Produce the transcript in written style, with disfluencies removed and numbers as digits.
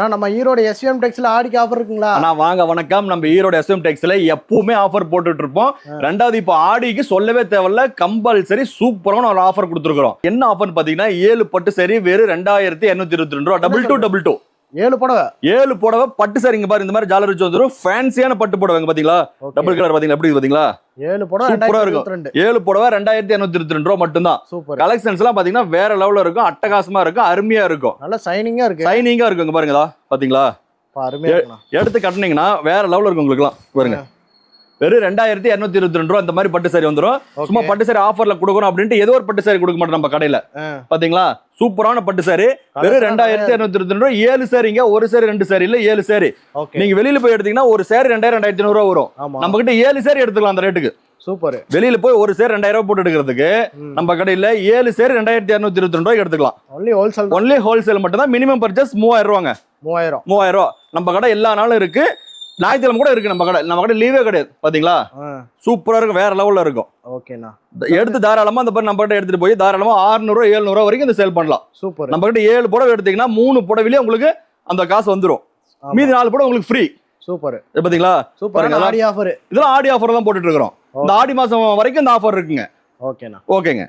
நம்ம ஈரோடு எஸ்விஎம் டெக்ஸ்ல ஆடிக்கு ஆஃபர் இருக்குங்களா? வாங்க வணக்கம். நம்ம ஈரோடு எஸ்விஎம் டெக்ஸ்ல எப்பவுமே ஆஃபர் போட்டுட்டு இருப்போம். ரெண்டாவது இப்போ ஆடிக்கு சொல்லவே தேவையில்ல, கம்பல்சரி சூப்பரான ஒரு ஆஃபர் கொடுத்துருக்கோம். என்ன ஆஃபர் பாத்தீங்கன்னா 7 பட்டு சரி வெறும் 2222 ரூபா. 2222 7 புடவை பட்டு சாரி. இங்க பாரு, இந்த மாதிரி ஜாலர் வச்சு வந்துரும். ஃபேன்சியான பட்டு புடவைங்க பாத்தீங்களா, டபுள் கலர் பாத்தீங்களா, எப்படி பாத்தீங்களா? 7 புடவை சூப்பரா இருக்கும். 7 புடவை 2222 ரூபா மட்டும்தான். கலெக்ஷன்ஸ் எல்லாம் பாத்தீங்கன்னா வேற லெவல்ல இருக்கும், அட்டகாசமா இருக்கும், அருமையா இருக்கும், நல்ல சைனிங்கா இருக்கும். இங்க பாருங்க, பாத்தீங்களா, எடுத்து கட்டினீங்கன்னா வேற லெவல்ல இருக்கும் உங்களுக்கு எல்லாம். பாருங்க, வெறும் 2222 ரூபா இந்த மாதிரி பட்டு சாரி வந்துரும். சும்மா பட்டு சாரி ஆஃபர்ல கொடுக்கணும் அப்படின்ட்டு ஏதோ ஒரு பட்டு சாரி கொடுக்க மாட்டோம் நம்ம கடையில. பாத்தீங்களா, சூப்பரான பட்டு சாரி வெறும் 2222 ரூபா. 7 சாரிங்க, ஒரு சாரி 2 சாரி இல்ல, 7 சாரி. நீங்க வெளியில போய் எடுத்தீங்கன்னா ஒரு சாரி 2000-2500 ரூபா வரும். நம்ம கிட்ட 7 சாரி எடுத்துக்கலாம் அந்த ரேட்டுக்கு. சூப்பர். வெளியில போய் ஒரு சேர் 2000 ரூபாய் போட்டு எடுக்கிறதுக்கு நம்ம கடையில 7 சேர் 2222 ரூபாய்க்கு எடுத்துக்கலாம். ஒன்லி ஹோல்சேல் மட்டும் தான். மினிமம் பர்ச்சேஸ் 3000 ரூபாங்க. 3000 ரூபா. நம்ம கடை எல்லா நாளும் இருக்கு, ஞாயிற்றுக்கிழமை கூட இருக்கு. நம்ம கடை லீவே கிடையாது. பாத்தீங்களா, சூப்பரா இருக்கும், வேற லெவல்ல இருக்கும். ஓகேண்ணா, எடுத்து தாராளமா அந்த நம்ம கிட்ட எடுத்துட்டு போய் தாராளமா 600 700 ரூபா வரைக்கும் இந்த சேல் பண்ணலாம். சூப்பர். நம்ம கிட்ட 7 புடவை எடுத்தீங்கன்னா 3 புடவையிலே உங்களுக்கு அந்த காசு வந்துரும். மீதி 4 புடவை உங்களுக்கு ஃப்ரீ. சூப்பர். பாத்தீங்களா, சூப்பர். ஆடி ஆஃபர், இதெல்லாம் ஆடி ஆஃபர் தான் போட்டுட்டு இருக்கிறோம். இந்த ஆடி மாசம் வரைக்கும் இந்த ஆஃபர் இருக்குங்க. ஓகேண்ணா, ஓகேங்க.